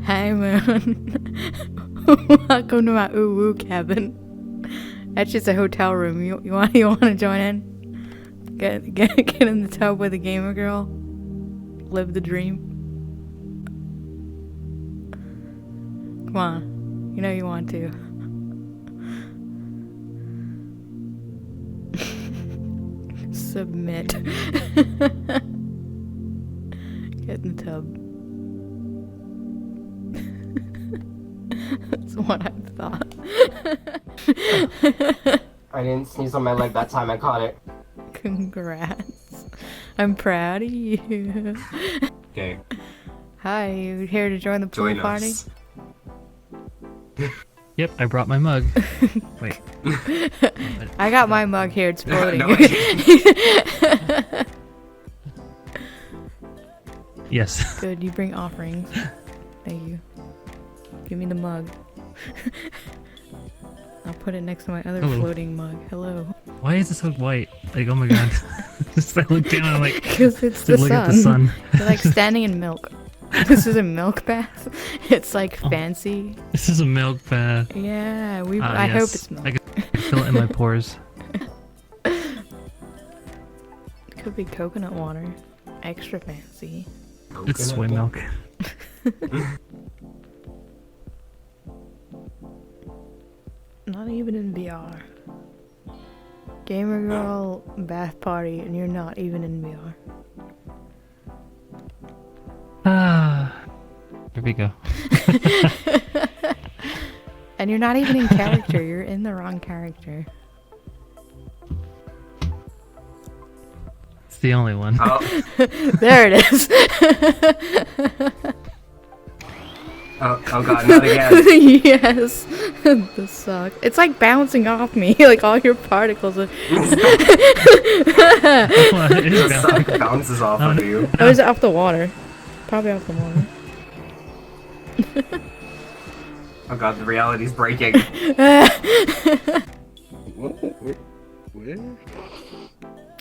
Hi, Moon. Welcome to my ooh cabin. That's just a hotel room. You want to join in? Get in the tub with a gamer girl. Live the dream. Come on, you know you want to. Submit. Get in the tub. That's what I thought. I didn't sneeze on my leg that time, I caught it. Congrats. I'm proud of you. Okay. Hi, you here to join the pool party? Yep, I brought my mug. Wait. I got my mug here, it's floating. No, I Yes. Good, you bring offerings. Thank you. Give me the mug. I'll put it next to my other floating mug. Hello. Why is it so white? Like, oh my god. Just I look down and I'm like, Because it's the look sun. at the sun. You're like standing in milk. This is a milk bath. It's like fancy. This is a milk bath. Yeah, I hope it's milk. I can feel it in my pores. It could be coconut water. Extra fancy. It's soy milk. Not even in VR. Gamer girl bath party and you're not even in VR. Ah. Here we go. And you're not even in character, you're in the wrong character. It's the only one. Oh. There it is. Oh god, not again. Yes. This sucks. It's like bouncing off me, like all your particles are The suck bounces off of you. Oh, is it off the water? Probably off the water. Oh god, the reality's breaking.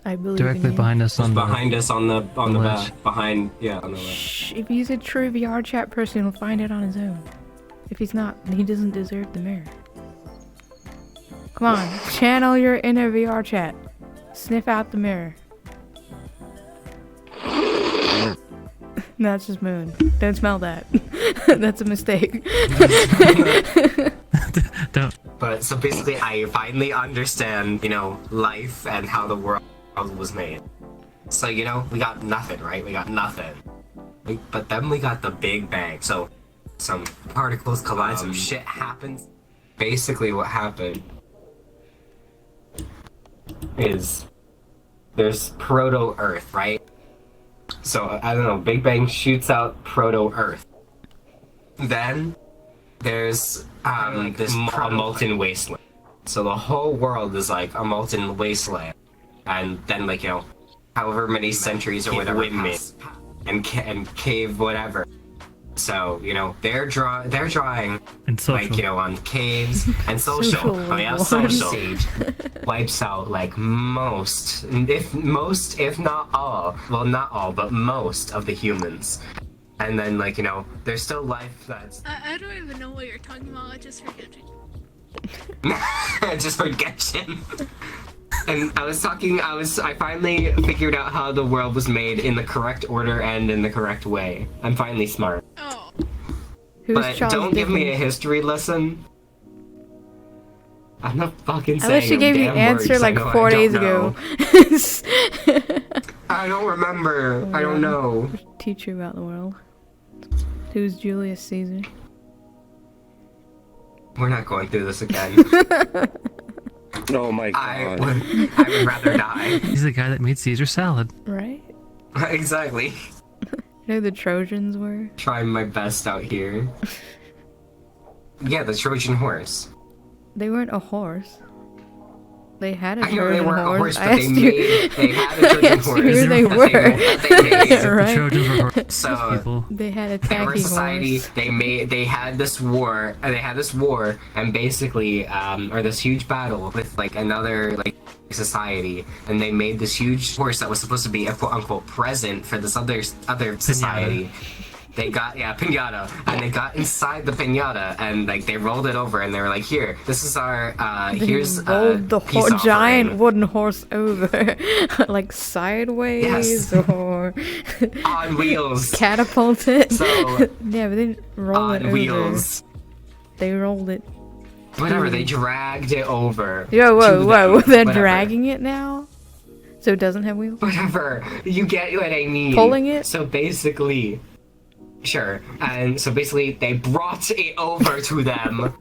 I believe Directly in you. behind us on Behind us on the ledge. back. Behind, yeah, on the left. Shh, if he's a true VR chat person, he'll find it on his own. If he's not, he doesn't deserve the mirror. Come on, channel your inner VR chat. Sniff out the mirror. No, that's just Moon. Don't smell that. That's a mistake. Don't. But, so basically, I finally understand, you know, life and how the world was made. So, you know, we got nothing, right? We got nothing. But then we got the Big Bang. So, some particles collide, some shit happens. Basically, what happened is there's proto-Earth, right? So, I don't know, Big Bang shoots out proto-Earth. Then, there's this molten wasteland. So the whole world is like a molten wasteland. And then, like, you know, however many centuries or whatever pass, and cave whatever. So, you know, they're drawing And social. like, you know, on caves and social. Oh yeah, social wipes out like most, if not all, well, not all, but most of the humans. And then, like, you know, there's still life that's I don't even know what you're talking about. I just heard it. just for Genshin. And I finally figured out how the world was made in the correct order and in the correct way. I'm finally smart. Oh. Who's But Charles don't give me a Dickens? history lesson. I'm not fucking I saying wish you gave the damn answer words. like I know 4 I don't days know. ago. I don't remember. I don't know. Teach you about the world. Who's Julius Caesar? We're not going through this again. Oh my I god. would rather die. He's the guy that made Caesar salad. Right? Exactly. You know who the Trojans were? Trying my best out here. Yeah, the Trojan horse. They weren't a horse. They had a I know Trojan they weren't a horse, I but they asked you- had a Trojan I asked you horse. who they that were. that they made. Right. The Trojans were horse So people. They had a they were a tacky society. horse. They had this war, and basically, or this huge battle with like another like society, and they made this huge horse that was supposed to be a quote unquote present for this other society. They got pinata, and they got inside the pinata, and like they rolled it over, and they were like, "Here, this is our here's rolled the peace giant offering." wooden horse over, like sideways Yes. or On wheels. catapult it. So Yeah, but they didn't roll it on over. wheels. They rolled it. Whatever. They dragged it over. Yo, whoa, to whoa! them. They're Whatever. dragging it now, so it doesn't have wheels. Whatever. You get what I mean. Pulling it? So basically, sure. And so basically, they brought it over to them,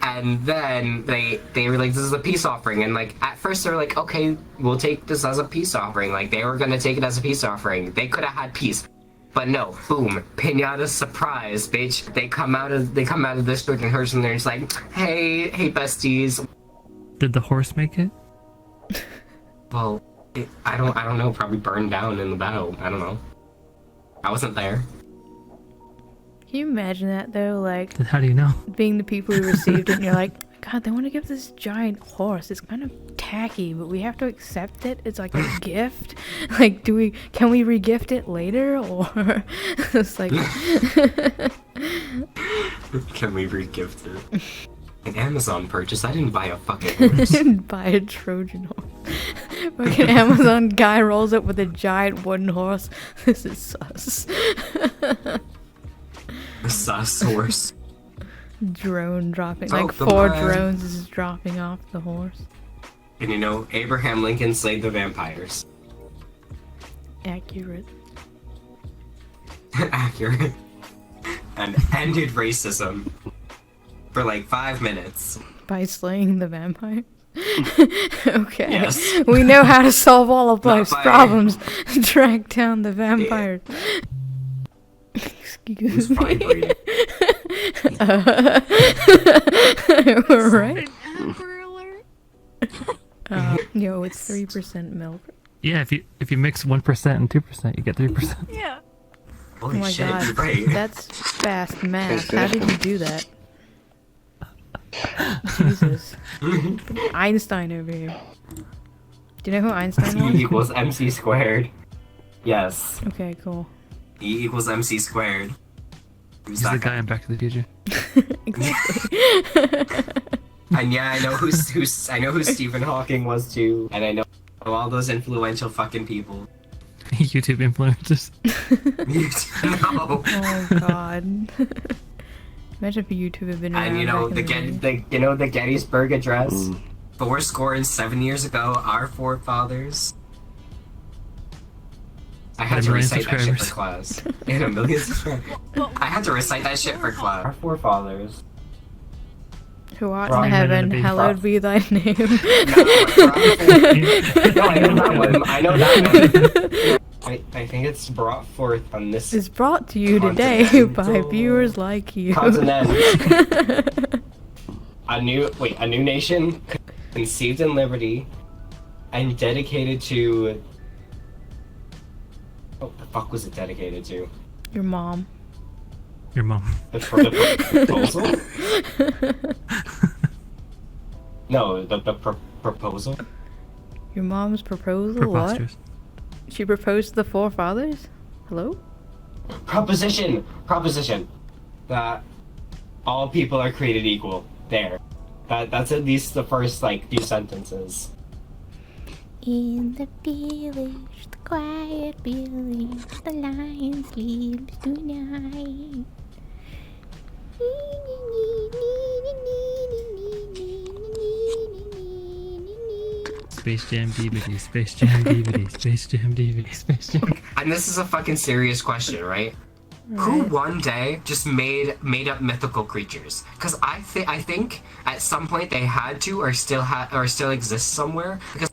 and then they were like, "This is a peace offering." And like at first, they were like, "Okay, we'll take this as a peace offering." Like they were gonna take it as a peace offering. They could have had peace. But no, boom, pinata surprise, bitch. They come out of this freaking horse and they're just like, hey besties. Did the horse make it? Well, I don't know, probably burned down in the battle. I don't know. I wasn't there. Can you imagine that though? Like Then how do you know? being the people who received it, and you're like, God, they want to give this giant horse. It's kind of tacky, but we have to accept it. It's like a gift. Like, can we re-gift it later, or it's like, Can we re-gift it? An Amazon purchase? I didn't buy a fucking horse. buy a Trojan horse. Fucking Amazon guy rolls up with a giant wooden horse. This is sus. A sus horse. Drone dropping, Oh, like the 4 man. drones is dropping off the horse. And you know, Abraham Lincoln slayed the vampires. Accurate. Accurate. And ended racism. For like 5 minutes. By slaying the vampire. Okay. Yes. We know how to solve all of Not life's by- problems. Track down the vampires. Excuse Who's me. vibrating? Right? Amber alert. Yo, it's 3% milk. Yeah, if you mix 1% and 2%, you get 3%. Yeah. Holy Oh my shit, god, you're right. that's fast math. How did you do that? Jesus. Einstein over here. Do you know who Einstein E was? equals MC squared. Yes. Okay, cool. E equals MC squared. Who's He's the that guy in Back to the Future. Exactly. And yeah, I know who Stephen Hawking was too, and I know all those influential fucking people. YouTube influencers. No. Oh god. Imagine if YouTube had been around. And you know back in day. the Gettysburg Address. But we're scoring 7 years ago. Our forefathers. I had And to a million recite that shit for subscribers. class. And 1 million subscribers. I had to recite that shit for class. Our forefathers. Who art Rock in Man heaven, and a baby hallowed be thy name. No, I know that one. I know that one. I think it's brought forth on this Is brought to you today by Continental. viewers like you. continent. A new nation conceived in liberty and dedicated to. What the fuck was it dedicated to? Your mom. Your mom. The proposal? No, the proposal. Your mom's proposal? What? Preposterous. She proposed to the forefathers? Hello? Proposition that all people are created equal. There. That's at least the first like few sentences. In the village, the quiet village, the lion sleeps tonight. Space Jam DVD, Space Jam DVD, Space Jam DVD, Space Jam. And this is a fucking serious question, right? Who one day just made up mythical creatures? Because I think at some point they had to, or still exist somewhere. Because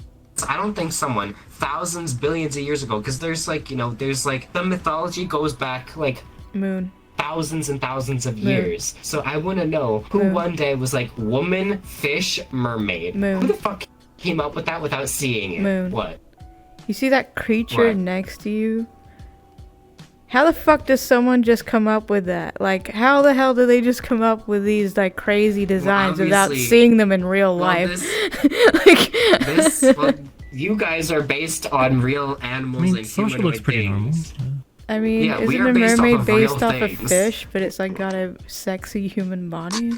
I don't think someone thousands, billions of years ago. Because there's like the mythology goes back like Moon. thousands and thousands of years. So I want to know who Moon. one day was like woman, fish, mermaid. Moon. Who the fuck came up with that without seeing it? Moon. What? You see that creature What? next to you? How the fuck does someone just come up with that? Like, how the hell do they just come up with these like crazy designs without obviously- seeing them in real Well, life? well, you guys are based on real I animals mean, and social humanoid looks pretty normal. things. I mean, Yeah, we isn't are a based off mermaid of real based off a things. fish, but it's like got a sexy human body?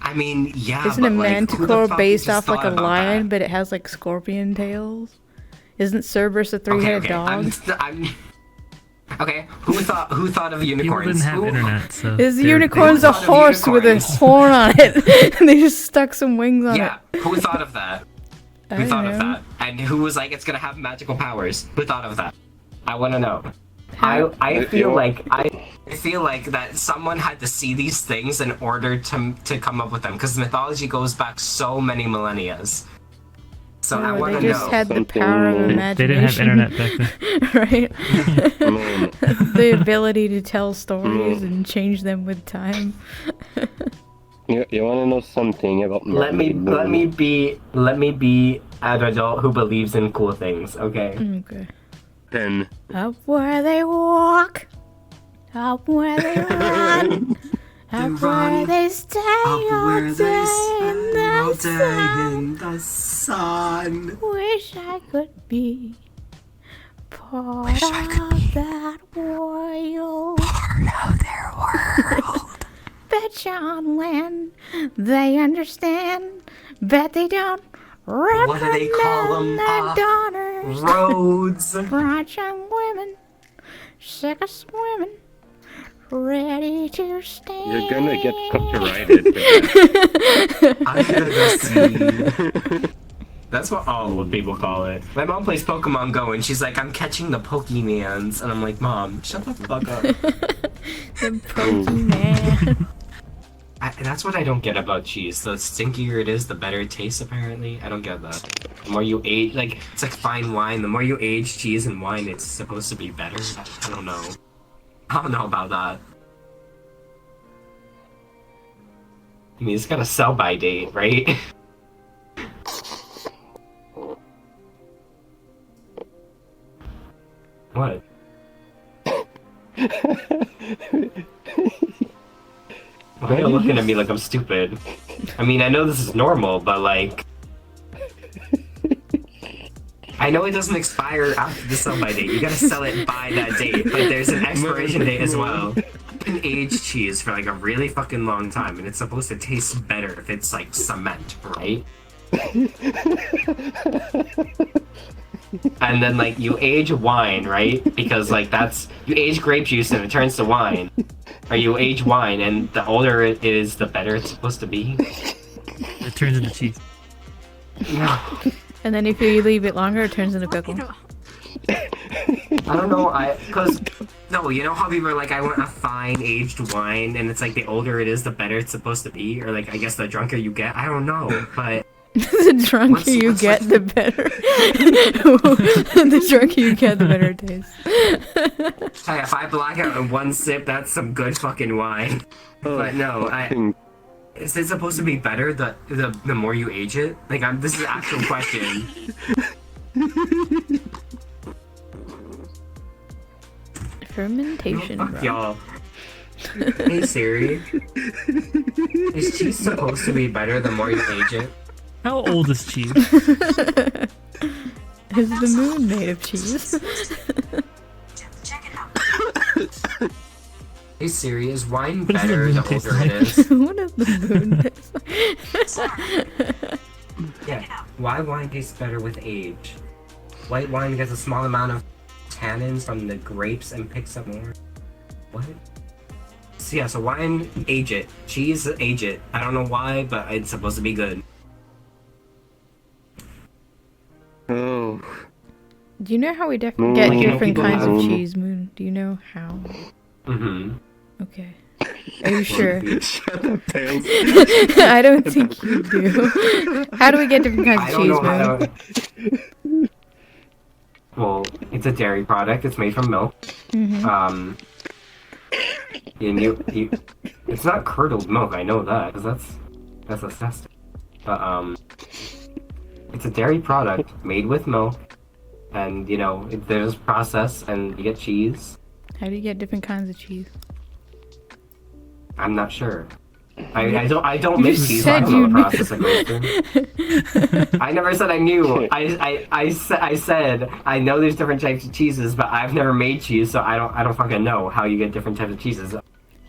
I mean, yeah, Isn't but a like, who the manticore fuck based just off like thought a about lion, that? but it has like scorpion tails? Isn't Cerberus a three-headed dog? Okay, who thought of People unicorns? didn't have Who- internet, so. His they're- unicorn's a thought of horse with a unicorns? horn on it. And they just stuck some wings on Yeah, it. who thought of that? I Who don't thought of know. that? And who was like, it's gonna have magical powers? Who thought of that? I want to know. How- I feel like that someone had to see these things in order to come up with them, because mythology goes back so many millennia. So I Oh, want they to just know. had the power of They imagination. didn't have internet back then. Right? Man, The ability to tell stories and change them with time. you want to know something about Let me mermaid? be an adult who believes in cool things. Okay. Okay. Then Up where they walk, up where they run, up where they stay all day in the sun. the sun. Wish I could be part of that world. Part of their world. Bet on land they understand. Bet they don't What do they call 'em? reprimand their daughters. Roads. Bright young women, sick of swimming, ready to stand. you're gonna get copyrighted for that. Under the sea. That's what all old people call it. My mom plays Pokemon Go and she's like, I'm catching the Pokemans. And I'm like, Mom, shut the fuck up. The Pokemon. That's what I don't get about cheese. The stinkier it is, the better it tastes, apparently. I don't get that. The more you age, like, it's like fine wine. The more you age cheese and wine, it's supposed to be better. I don't know. I don't know about that. I mean, it's got a sell-by date, right? What? Why are you looking at me like I'm stupid? I mean, I know this is normal, but like... I know it doesn't expire after the sell-by date. You gotta sell it by that date, but there's an expiration date as well. You can age cheese for like a really fucking long time, and it's supposed to taste better if it's like cement, right? And then like you age wine, right? Because like you age grape juice and it turns to wine. Or you age wine and the older it is, the better it's supposed to be. It turns into cheese. No. And then if you leave it longer, it turns into pickle. I don't know, no, you know how people are like, I want a fine aged wine, and it's like the older it is, the better it's supposed to be, or like I guess the drunker you get. I don't know, but The drunker What's- you what's get, like- the better. The drunker you get, the better it tastes. hey, if I black out in one sip, that's some good fucking wine. But no, is it supposed to be better the more you age it? Like, this is an actual question. Fermentation, Fuck bro. y'all. Hey Siri, is cheese supposed to be better the more you age it? How old is cheese? Is the moon made of cheese? Hey Siri, is wine What does the better moon the taste older like? it is? What does the moon taste like? Yeah, why wine tastes better with age? White wine gets a small amount of tannins from the grapes and picks up more. What? So yeah, so wine, age it. Cheese, age it. I don't know why, but it's supposed to be good. Oh, Do you know how we get Like, you know, different people kinds of have- cheese, Moon? Do you know how? Mm-hmm. Okay. Are you sure? shut up, Tails. I don't think you do. How do we get different kinds I of don't cheese, know how Moon? to... Well, it's a dairy product. It's made from milk. Mm-hmm. And you it's not curdled milk. I know that because that's disgusting. But it's a dairy product made with milk, and you know there's a process, and you get cheese. How do you get different kinds of cheese? I'm not sure. I don't make cheese. I said don't know you the knew. process it goes through. I never said I knew. I said I know there's different types of cheeses, but I've never made cheese, so I don't fucking know how you get different types of cheeses.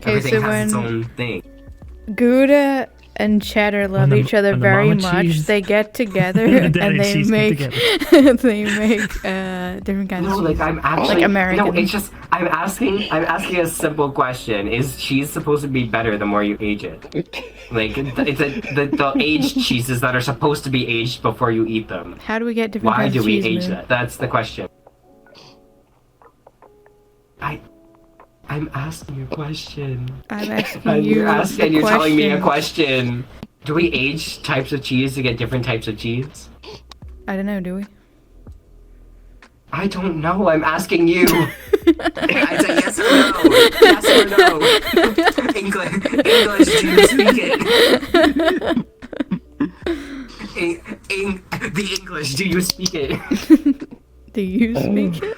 Everything so has its when- own thing. Gouda and cheddar love When the- each other when the very mama much. cheese- They get together Daddy and they cheese get make together. they make different kinds No, of like cheese. I'm actually Like American. No, it's just I'm asking a simple question. Is cheese supposed to be better the more you age it? Like it's the aged cheeses that are supposed to be aged before you eat them. How do we get different Why kinds do of we cheese? age Moon? that? That's the question. I'm asking you a question. I'm asking And you. you're telling me a question. Do we age types of cheese to get different types of cheese? I don't know. Do we? I don't know. I'm asking you. I said yes or no. Yes or no. English. Do you speak it? The English. Do you speak it? Do you speak it?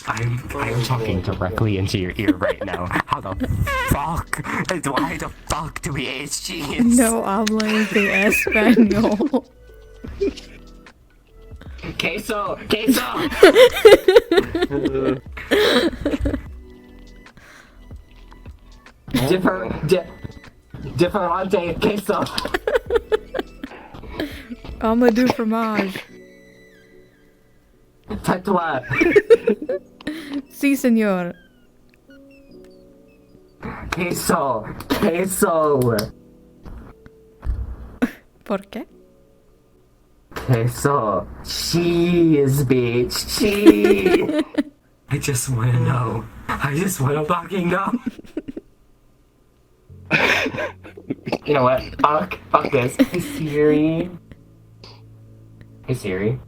I'm talking directly into your ear right now. How the fuck? Why the fuck do we age cheese? No hablo de español. Queso. Differente queso. I'ma do fromage. Tais-toi. Si, senor. Queso. ¿Por qué? Queso. Cheese, bitch. Cheese. I just want to know. I just want to fucking know. You know what? Fuck this. Hey Siri.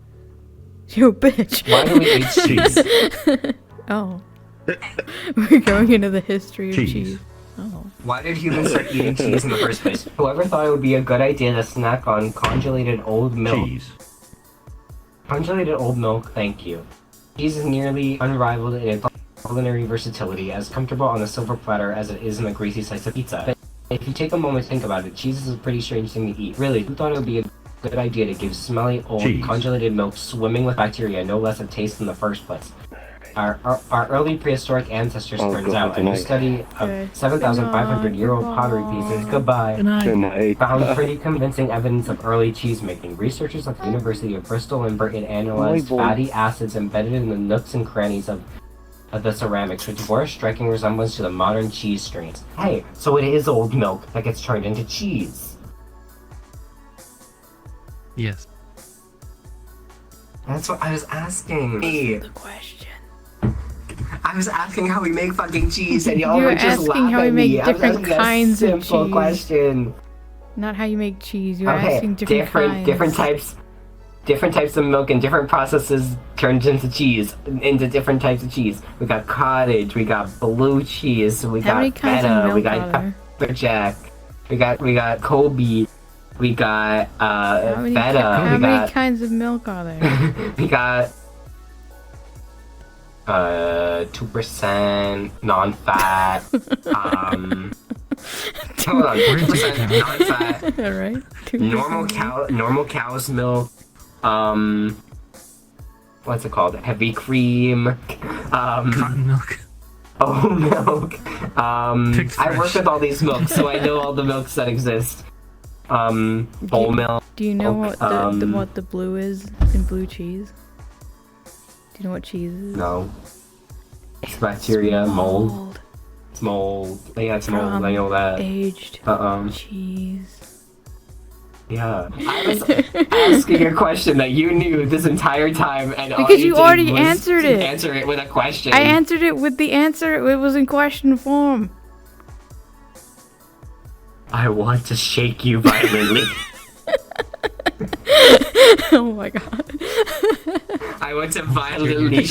Yo, bitch. Why do we eat cheese? Oh. We're going into the history of Cheese. cheese. Oh. Why did humans start eating cheese in the first place? Whoever thought it would be a good idea to snack on congelated old milk? Cheese. Congelated old milk, thank you. Cheese is nearly unrivaled in its culinary versatility, as comfortable on the silver platter as it is in the greasy slice of pizza. But if you take a moment to think about it, cheese is a pretty strange thing to eat. Really, who thought it would be a good idea to give smelly old Cheese. congelated milk swimming with bacteria no less a taste in the first place? Our early prehistoric ancestors, Oh, turns God, out, a good new night. study of Okay. 7,500-year-old pottery pieces, goodbye, Good night. Good night. found pretty convincing evidence of early cheese making. Researchers at the University of Bristol and Britain analyzed boy. fatty acids embedded in the nooks and crannies of the ceramics, which bore a striking resemblance to the modern cheese strains. Hey, so it is old milk that gets turned into cheese. Yes. That's what I was asking. Hey, The question. I was asking how we make fucking cheese, and y'all You were were just asking laughing how we at make me. I was different asking a kinds of simple cheese. question. Not how you make cheese. You're Okay, asking different kinds. different types of milk and different processes turned into cheese, into different types of cheese. We got cottage, we got blue cheese, we How many got kinds of feta, milk we are got there? pepper jack, we got Kobe, we got How many, feta, how we many got kinds of milk are there? we got 2% non-fat, hold on, 2% non-fat, Alright. normal cow's milk, what's it called? Heavy cream, Cotton milk. oat milk. Picked I work fresh. with all these milks, so I know all the milks that exist. Whole milk. Do you know what the Um, what the blue is in blue cheese? Do you know what cheese is? No. It's bacteria, mold. It's mold. Yeah, it's mold. I know that. Aged cheese. Yeah. I was asking a question that you knew this entire time, and all Because you did already was answered it. Answer it with a question. I answered it with the answer. It was in question form. I want to shake you violently. Oh my god. I want to violently.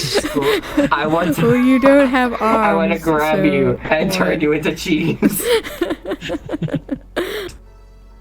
I want to. Well, you don't have arms. I want to grab so you and turn what? you into cheese.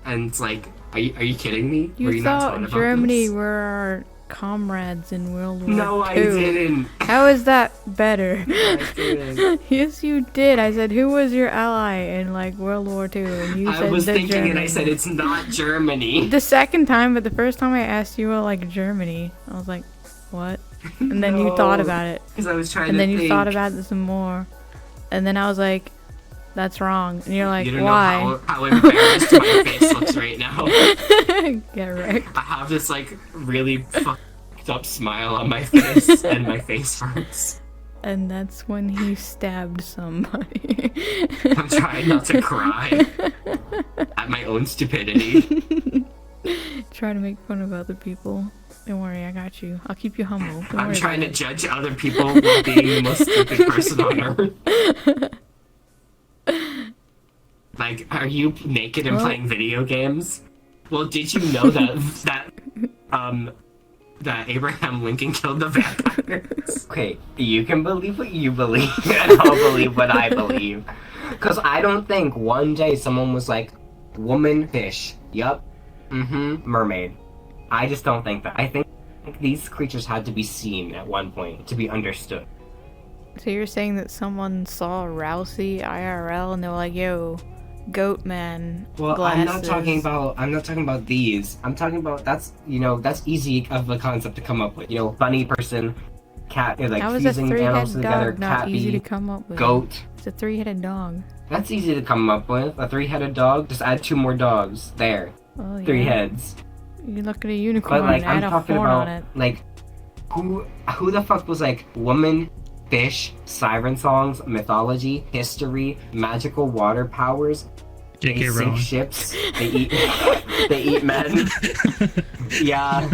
And it's like, are you kidding me? Were You not thought told about Germany this? were comrades in World War No, I II. didn't. How is that better? I didn't. Yes, you did. I said, who was your ally in like World War II? And you I said was the thinking and I Germans. said it's not Germany. The second time, but the first time I asked you were like Germany. I was like, what? And then you thought No, about it. Because I was trying And to then think. you thought about it some more. And then I was like, that's wrong. And you're like, you don't why? know how embarrassed my face looks right now. Get wrecked. I have this like really fucked up smile on my face and my face hurts. And that's when he stabbed somebody. I'm trying not to cry at my own stupidity. Try to make fun of other people. Don't worry, I got you. I'll keep you humble. Don't I'm worry trying to about judge other people while being the most stupid person on earth. Like, are you naked and Well- playing video games? Well, did you know that Abraham Lincoln killed the vampires? Okay, you can believe what you believe, and I'll believe what I believe. Because I don't think one day someone was like, woman, fish, yup, mermaid. I just don't think that. I think these creatures had to be seen at one point to be understood. it. So you're saying that someone saw Rousey IRL and they were like, yo, goat man, Well, glasses. I'm not talking about these. I'm talking about that's easy of a concept to come up with. Bunny person, cat, like That was a fusing animals three-headed together, dog, not cat easy to bee, come up with. goat. It's a three-headed dog. That's easy to come up with. A three-headed dog. Just add 2 more dogs. There. Oh, 3 yeah. heads. You look at a unicorn But like and add I'm a talking horn on about it. like who the fuck was like woman, fish, siren songs, mythology, history, magical water powers. They J.K. sink Rowling. ships. They eat. They eat men. Yeah,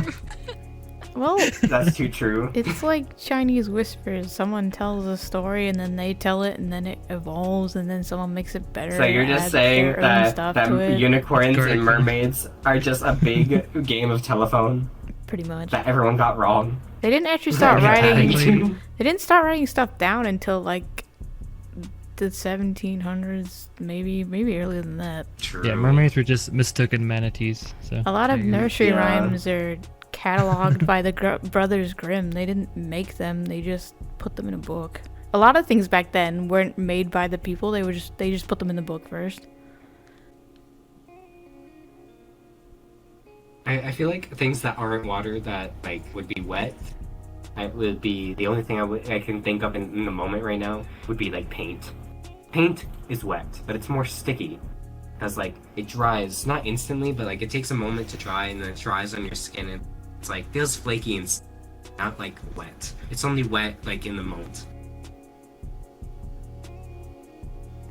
Well, that's too true. it's like Chinese whispers. Someone tells a story and then they tell it and then it evolves and then someone makes it better. So you're and just adds saying their own that stuff to it. unicorns Correct. and mermaids are just a big game of telephone Pretty much. that everyone got wrong. They didn't actually start Yeah, writing. Technically- They didn't start writing stuff down until like the 1700s, maybe earlier than that. True. Yeah, mermaids were just mistaken manatees. So A lot of there you go. nursery Yeah. rhymes are cataloged by the Brothers Grimm. They didn't make them; they just put them in a book. A lot of things back then weren't made by the people. They just put them in the book first. I feel like things that aren't water that like would be wet. Would be the only thing I can think of in the moment right now would be like paint. Paint is wet, but it's more sticky because like it dries not instantly, but like it takes a moment to dry and then it dries on your skin and it's like feels flaky and not like wet. It's only wet like in the moment.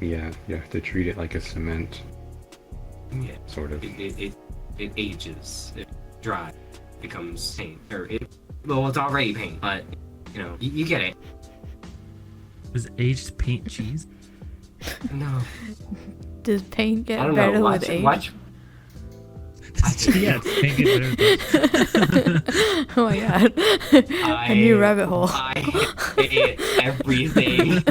Yeah, you have to treat it like a cement, Yeah, sort of. it ages, it dries, becomes paint, or well, it's already paint, but you get it. Was aged paint cheese? No, Does paint I get don't better know. with age? Watch. Yeah, it's paint get better. Oh my god. A new rabbit hole. I hate everything.